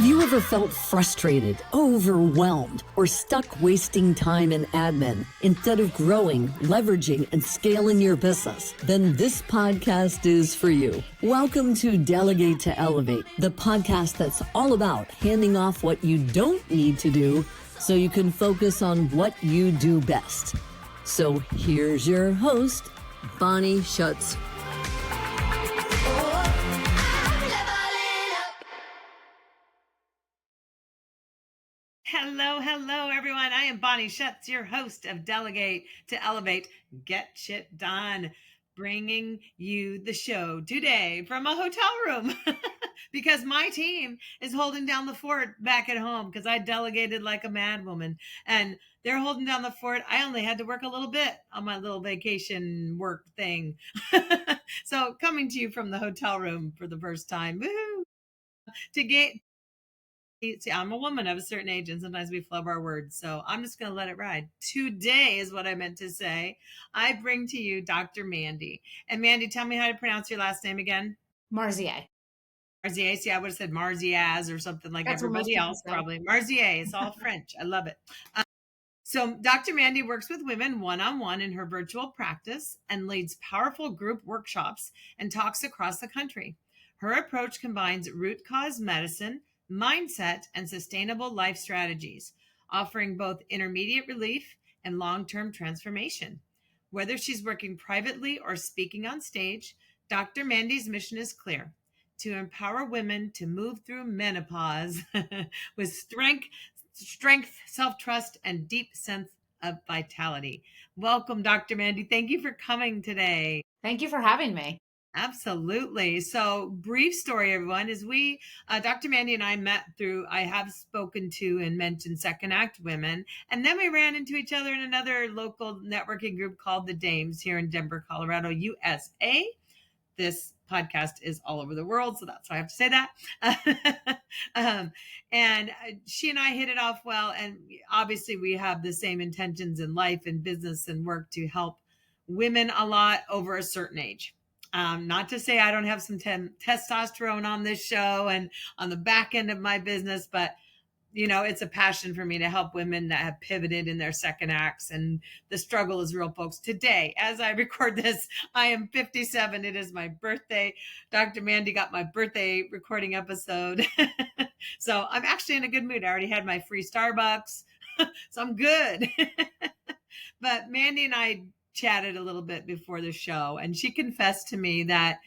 Have you ever felt frustrated, overwhelmed, or stuck wasting time in admin instead of growing, leveraging, and scaling your business? Then this podcast is for you. Welcome to Delegate to Elevate, the podcast that's all about handing off what you don't need to do so you can focus on what you do best. So here's your host, Bonnie Schutz. Hello, everyone. I am Bonnie Schutz, your host of Delegate to Elevate, Get Shit Done, bringing you the show today from a hotel room because my team is holding down the fort back at home because I delegated like a madwoman and they're holding down the fort. I only had to work a little bit on my little vacation work thing. So coming to you from the hotel room for the first time. Woo-hoo! To get See, I'm a woman of a certain age, and sometimes we flub our words, so I'm just going to let it ride. Today is what I meant to say. I bring to you Dr. Mandy. And Mandy, tell me how to pronounce your last name again. Marziaz. Marziaz. See, I would have said Marziaz or something like That's everybody else, probably. Marziaz. It's all French. I love it. So Dr. Mandy works with women one-on-one in her virtual practice and leads powerful group workshops and talks across the country. Her approach combines root cause medicine, mindset, and sustainable life strategies, offering both intermediate relief and long-term transformation. Whether she's working privately or speaking on stage, Dr. Mandy's mission is clear: to empower women to move through menopause with strength, self-trust, and deep sense of vitality. Welcome, Dr. Mandy. Thank you for coming today. Thank you for having me. Absolutely. So, brief story, everyone, is Dr. Mandy and I met through, I have spoken to and mentioned Second Act Women, and then we ran into each other in another local networking group called the Dames here in Denver, Colorado, USA. This podcast is all over the world, so that's why I have to say that. And she and I hit it off well, and obviously we have the same intentions in life and business and work to help women a lot over a certain age. Not to say I don't have some testosterone on this show and on the back end of my business, but it's a passion for me to help women that have pivoted in their second acts, and the struggle is real, folks. Today, as I record this, I am 57. It is my birthday. Dr. Mandy got my birthday recording episode. So I'm actually in a good mood. I already had my free Starbucks, so I'm good. But Mandy and I chatted a little bit before the show, and she confessed to me that,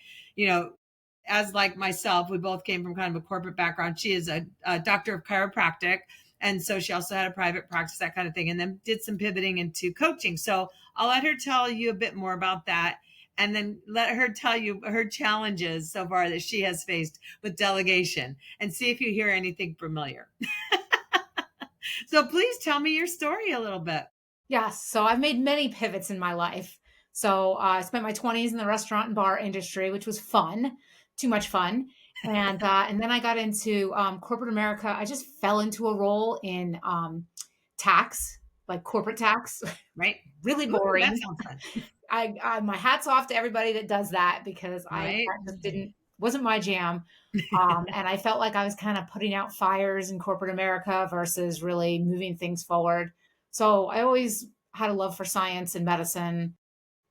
as like myself, we both came from kind of a corporate background. She is a doctor of chiropractic. And so she also had a private practice, that kind of thing, and then did some pivoting into coaching. So I'll let her tell you a bit more about that, and then let her tell you her challenges so far that she has faced with delegation, and see if you hear anything familiar. So please tell me your story a little bit. Yes. So I've made many pivots in my life. So I spent my 20s in the restaurant and bar industry, which was fun, too much fun. And then I got into corporate America. I just fell into a role in tax, like corporate tax. Right. Really boring. Ooh, that sounds fun. My hat's off to everybody that does that, because Right. I just wasn't my jam. And I felt like I was kind of putting out fires in corporate America versus really moving things forward. So I always had a love for science and medicine.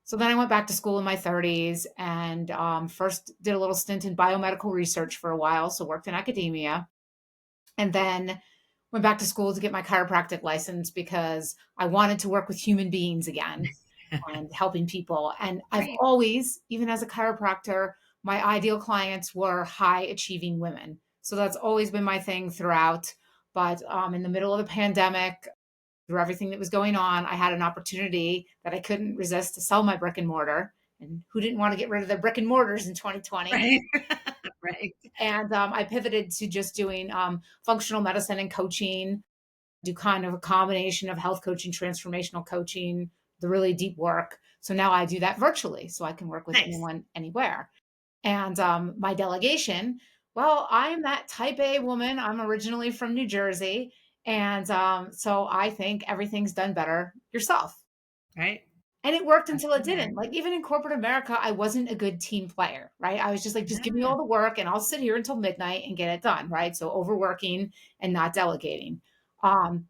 So then I went back to school in my 30s and first did a little stint in biomedical research for a while. So worked in academia, and then went back to school to get my chiropractic license because I wanted to work with human beings again and helping people. And I've always, even as a chiropractor, my ideal clients were high achieving women. So that's always been my thing throughout. But in the middle of the pandemic, through everything that was going on, I had an opportunity that I couldn't resist to sell my brick and mortar. And who didn't want to get rid of their brick and mortars in 2020? Right. Right. And I pivoted to just doing functional medicine and coaching, do kind of a combination of health coaching, transformational coaching, the really deep work. So now I do that virtually, so I can work with anyone, anywhere. And my delegation, well, I'm that type A woman. I'm originally from New Jersey. And so I think everything's done better yourself. Right. And it worked That's until it okay. didn't. Like, even in corporate America, I wasn't a good team player, right? I was just like, just give me Yeah. all the work and I'll sit here until midnight and get it done, right? So overworking and not delegating. Um,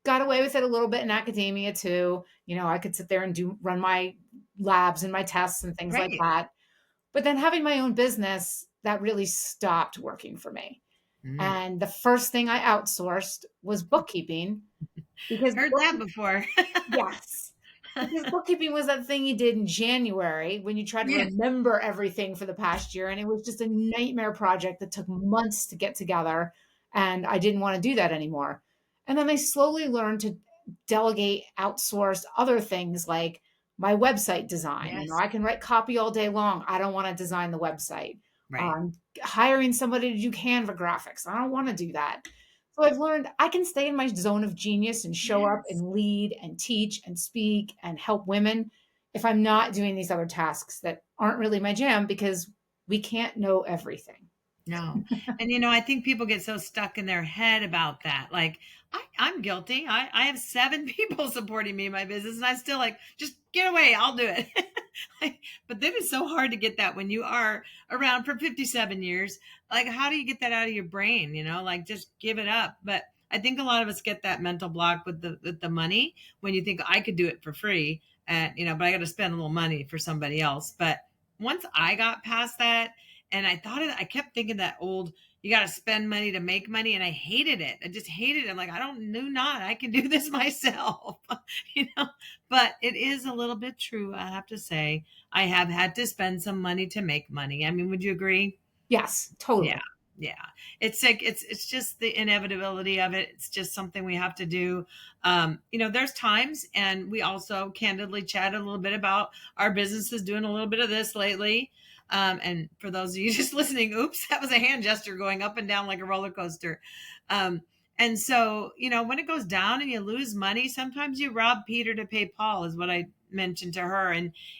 got away with it a little bit in academia too. I could sit there and run my labs and my tests and things like Right. that. But then having my own business, that really stopped working for me. Mm. And the first thing I outsourced was bookkeeping because Heard that before. yes. Because bookkeeping was that thing you did in January when you tried to Yes. remember everything for the past year, and it was just a nightmare project that took months to get together, and I didn't wanna do that anymore. And then I slowly learned to delegate, outsource other things like my website design. Yes. I can write copy all day long. I don't wanna design the website. Right. Hiring somebody to do Canva graphics. I don't wanna do that. So I've learned I can stay in my zone of genius and show up Yes. and lead and teach and speak and help women if I'm not doing these other tasks that aren't really my jam because we can't know everything. No. And I think people get so stuck in their head about that. Like, I'm guilty. I have 7 people supporting me in my business, and I still like, just get away, I'll do it. Like, but then it's so hard to get that when you are around for 57 years. Like, how do you get that out of your brain? Like, just give it up. But I think a lot of us get that mental block with the money when you think I could do it for free, and but I got to spend a little money for somebody else. But once I got past that, and I kept thinking that old, you got to spend money to make money. And I hated it. I just hated it. I'm like, I don't do not, I can do this myself, you know, but it is a little bit true. I have to say, I have had to spend some money to make money. I mean, would you agree? Yes, Yeah. totally. Yeah. It's like, it's just the inevitability of it. It's just something we have to do. There's times, and we also candidly chatted a little bit about our businesses doing a little bit of this lately. And for those of you just listening, oops, that was a hand gesture going up and down like a roller coaster. Um, and so, when it goes down and you lose money, sometimes you rob Peter to pay Paul, is what I mentioned to her.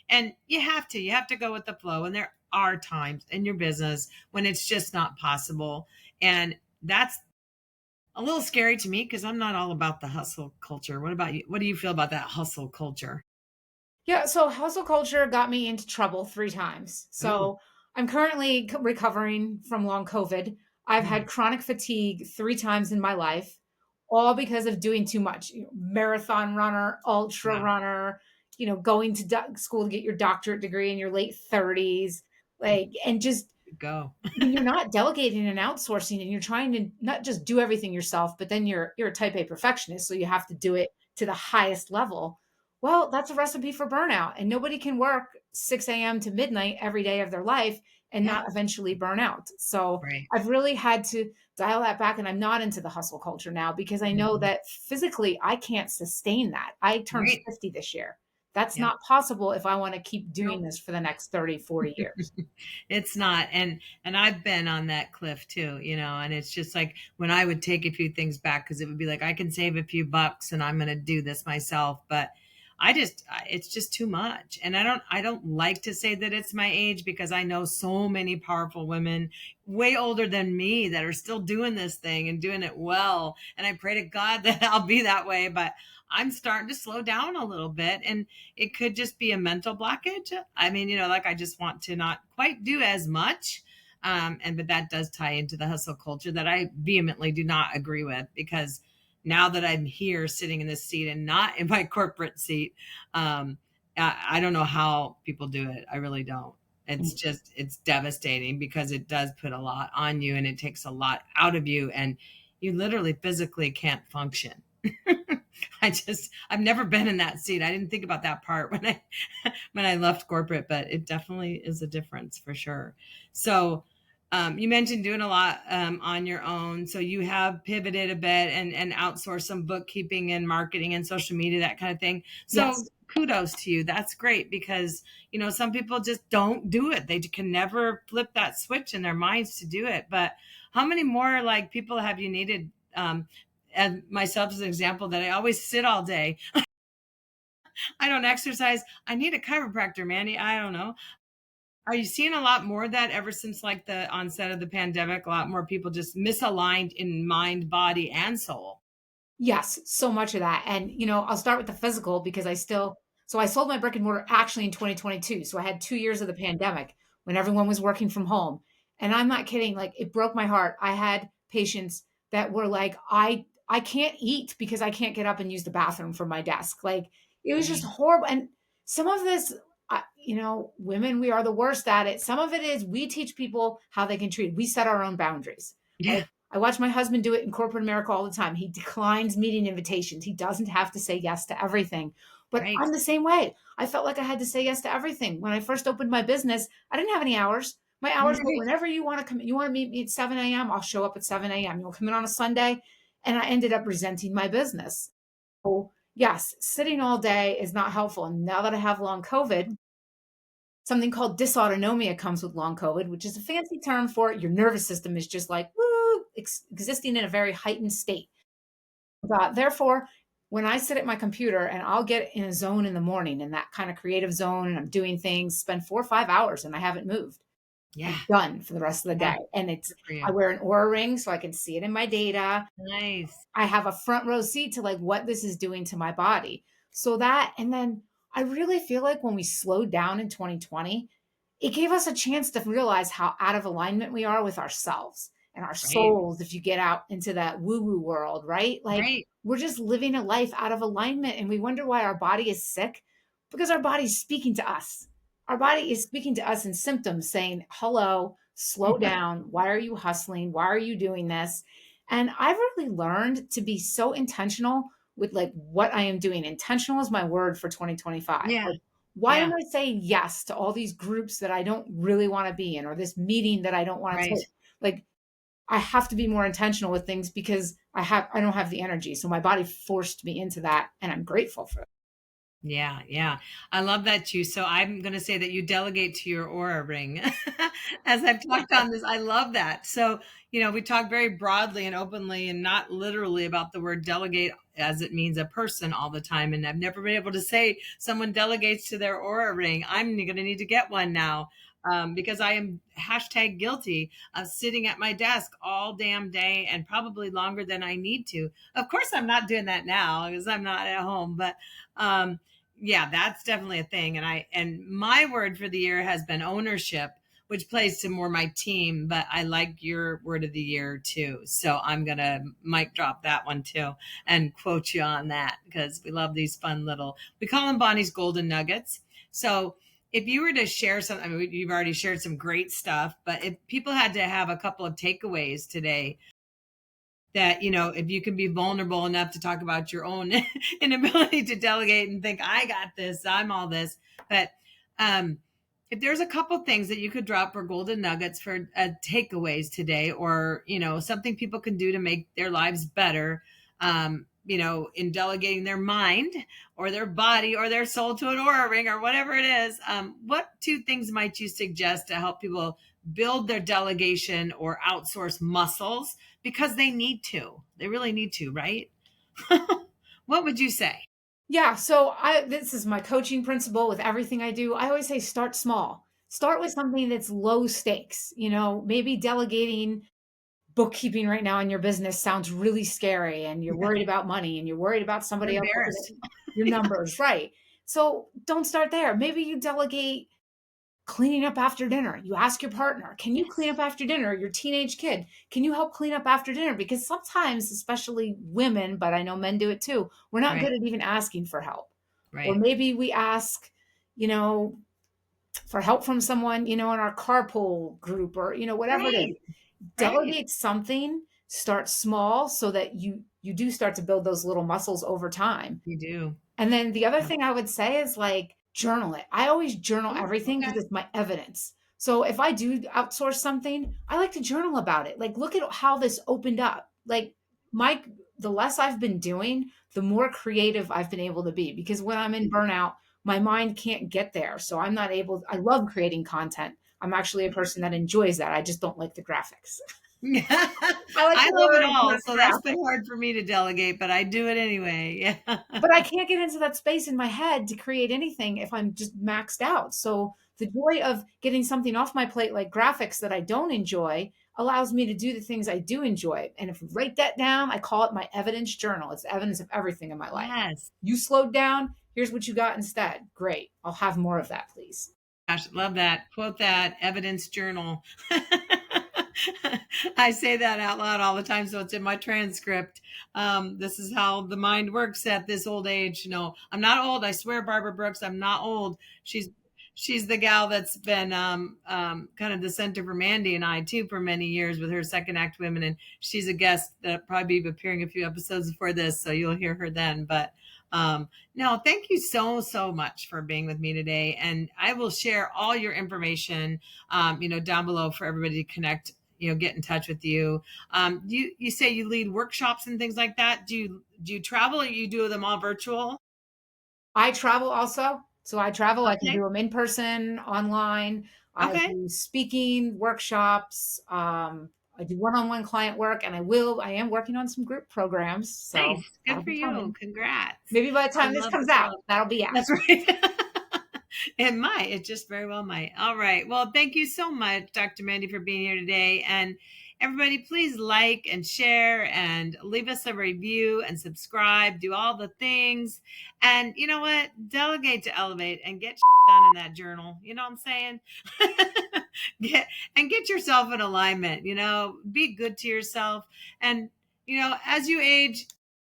And you have to go with the flow. And there are times in your business when it's just not possible. And that's a little scary to me because I'm not all about the hustle culture. What about you? What do you feel about that hustle culture? Yeah, so hustle culture got me into trouble 3 times. Ooh. So I'm currently recovering from long COVID. I've had Mm. chronic fatigue 3 times in my life, all because of doing too much. Marathon runner, ultra Wow. runner, going to school to get your doctorate degree in your late 30s, and just Go. when you're not delegating and outsourcing and you're trying to not just do everything yourself, but then you're a type A perfectionist, so you have to do it to the highest level. Well, that's a recipe for burnout. And nobody can work 6 a.m. to midnight every day of their life and Yeah. not eventually burn out. So Right. I've really had to dial that back. And I'm not into the hustle culture now because I know Mhm. that physically I can't sustain that. I turned Right. 50 this year. That's Yep. not possible if I want to keep doing Nope. this for the next 30, 40 years. It's not. And I've been on that cliff too, and it's just like when I would take a few things back because it would be like I can save a few bucks and I'm going to do this myself, but it's just too much. And I don't like to say that it's my age because I know so many powerful women way older than me that are still doing this thing and doing it well, and I pray to God that I'll be that way, but I'm starting to slow down a little bit, and it could just be a mental blockage. I mean, like I just want to not quite do as much. But that does tie into the hustle culture that I vehemently do not agree with because now that I'm here sitting in this seat and not in my corporate seat, I don't know how people do it. I really don't. It's devastating because it does put a lot on you and it takes a lot out of you, and you literally physically can't function. I've never been in that seat. I didn't think about that part when I when I left corporate, but it definitely is a difference for sure. So you mentioned doing a lot on your own. So you have pivoted a bit and outsourced some bookkeeping and marketing and social media, that kind of thing. So Yes. kudos to you. That's great because, some people just don't do it. They can never flip that switch in their minds to do it. But how many more like people have you needed? And myself as an example that I always sit all day. I don't exercise. I need a chiropractor, Mandy. I don't know. Are you seeing a lot more of that ever since like the onset of the pandemic? A lot more people just misaligned in mind, body, and soul. Yes, so much of that. And, I'll start with the physical because I still So I sold my brick and mortar actually in 2022. So I had 2 years of the pandemic when everyone was working from home. And I'm not kidding. Like, it broke my heart. I had patients that were like, I can't eat because I can't get up and use the bathroom from my desk. Like, it was just Right. horrible. And some of this, women, we are the worst at it. Some of it is we teach people how they can treat. We set our own boundaries. Yeah. Like, I watch my husband do it in corporate America all the time. He declines meeting invitations. He doesn't have to say yes to everything. But Right. I'm the same way. I felt like I had to say yes to everything. When I first opened my business, I didn't have any hours. My hours were Right. whenever you want to come. You want to meet me at 7 a.m., I'll show up at 7 a.m. You'll come in on a Sunday. And I ended up resenting my business. So, yes, sitting all day is not helpful. And now that I have long COVID, something called dysautonomia comes with long COVID, which is a fancy term for your nervous system is just like, woo, existing in a very heightened state. Therefore, when I sit at my computer and I'll get in a zone in the morning, in that kind of creative zone, and I'm doing things, spend 4 or 5 hours and I haven't moved. Yeah. I'm done for the rest of the Yeah. day. And Good for I you. wear an Oura Ring so I can see it in my data. Nice. I have a front row seat to like what this is doing to my body. So that, and then I really feel like when we slowed down in 2020, it gave us a chance to realize how out of alignment we are with ourselves and our Right. souls. If you get out into that woo woo world, right? Like, Right. we're just living a life out of alignment and we wonder why our body is sick because our body is speaking to us. Our body is speaking to us in symptoms saying, hello, slow down. Why are you hustling? Why are you doing this? And I've really learned to be so intentional with like what I am doing. Intentional is my word for 2025. Yeah. Like, why Yeah. don't I say yes to all these groups that I don't really want to be in or this meeting that I don't want to Right. take? Like, I have to be more intentional with things because I don't have the energy. So my body forced me into that and I'm grateful for it. Yeah, yeah. I love that you. So I'm going to say that you delegate to your Aura Ring. As I've talked on this, I love that. So, we talk very broadly and openly and not literally about the word delegate as it means a person all the time. And I've never been able to say someone delegates to their Aura Ring. I'm going to need to get one now. Because I am hashtag guilty of sitting at my desk all damn day and probably longer than I need to. Of course, I'm not doing that now because I'm not at home, but um, yeah, that's definitely a thing. And my word for the year has been ownership, which plays to more my team, but I like your word of the year too. So I'm gonna mic drop that one too and quote you on that because we love these fun little, we call them Bonnie's golden nuggets. So if you were to share some, I mean, you've already shared some great stuff, but if people had to have a couple of takeaways today that, if you can be vulnerable enough to talk about your own inability to delegate and think, I got this, I'm all this. But if there's a couple things that you could drop for golden nuggets for takeaways today, or, something people can do to make their lives better, in delegating their mind or their body or their soul to an Aura Ring or whatever it is, what two things might you suggest to help people build their delegation or outsource muscles? Because they need to. They really need to, right? What would you say? Yeah, so this is my coaching principle with everything I do. I always say start small. Start with something that's low stakes. Maybe delegating bookkeeping right now in your business sounds really scary and you're worried about money and you're worried about We're somebody else looking embarrassed. at your numbers, right? So don't start there. Maybe you delegate cleaning up after dinner. You ask your partner, can you clean Yes. up after dinner? Your teenage kid, can you help clean up after dinner? Because sometimes, especially women, but I know men do it too, we're not Right. good at even asking for help. Or Right. maybe we ask, you know, for help from someone, in our carpool group or, whatever it is. Right. Right. Delegate something, start small so that you do start to build those little muscles over time. You do. And then the other Yeah. thing I would say is like journal it. I always journal Ooh, everything because okay. it's my evidence. So if I do outsource something, I like to journal about it. Like, look at how this opened up. Like, my the less I've been doing, the more creative I've been able to be because when I'm in burnout, my mind can't get there. So I'm not able, I love creating content. I'm actually a person that enjoys that. I just don't like the graphics. Yeah. I like I the love it words, all. not So the that's been graphics. hard for me to delegate, but I do it anyway. Yeah. But I can't get into that space in my head to create anything if I'm just maxed out. So the joy of getting something off my plate like graphics that I don't enjoy allows me to do the things I do enjoy. And if you write that down, I call it my evidence journal. It's evidence of everything in my life. Yes. You slowed down, Here's what you got instead. Great. I'll have more of that, please. Gosh, love that. Quote that, evidence journal. I say that out loud all the time, so it's in my transcript. This is how the mind works at this old age. No, I'm not old. I swear, Barbara Brooks, I'm not old. She's the gal that's been kind of the center for Mandy and I too for many years with her Second Act Women, and she's a guest that'll probably be appearing a few episodes before this, so you'll hear her then. But no, thank you so much for being with me today, and I will share all your information, down below for everybody to connect. Get in touch with you. You say you lead workshops and things like that. Do you travel, or you do them all virtual? I travel also. So I travel. Okay. I can do them in person, online. Okay. I do speaking, workshops. I do one-on-one client work, and I am working on some group programs. So nice. Good for you. Congrats. Maybe by the time this comes out, that'll be out. That's right. It might. It just very well might. All right. Well, thank you so much, Dr. Mandy, for being here today. And everybody, please like and share and leave us a review and subscribe. Do all the things. And you know what? Delegate to elevate and get done in that journal. You know what I'm saying? Get yourself in alignment. Be good to yourself. And, as you age,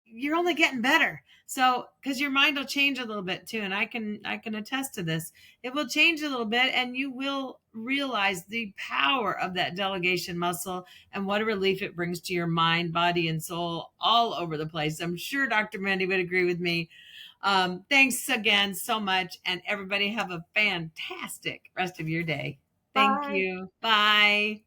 you're only getting better. So, because your mind will change a little bit too, and I can attest to this. It will change a little bit, and you will realize the power of that delegation muscle and what a relief it brings to your mind, body, and soul all over the place. I'm sure Dr. Mandy would agree with me. Thanks again so much, and everybody have a fantastic rest of your day. Thank you. Bye.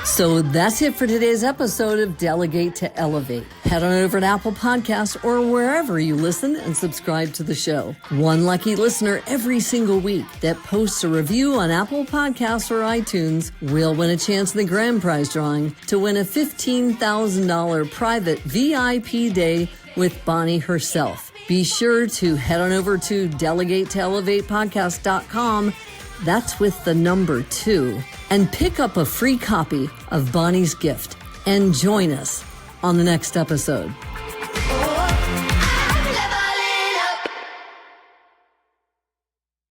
So that's it for today's episode of Delegate to Elevate. Head on over to Apple Podcasts or wherever you listen and subscribe to the show. One lucky listener every single week that posts a review on Apple Podcasts or iTunes will win a chance in the grand prize drawing to win a $15,000 private VIP day with Bonnie herself. Be sure to head on over to delegatetoelevatepodcast.com. That's with the number 2. And pick up a free copy of Bonnie's gift and join us on the next episode.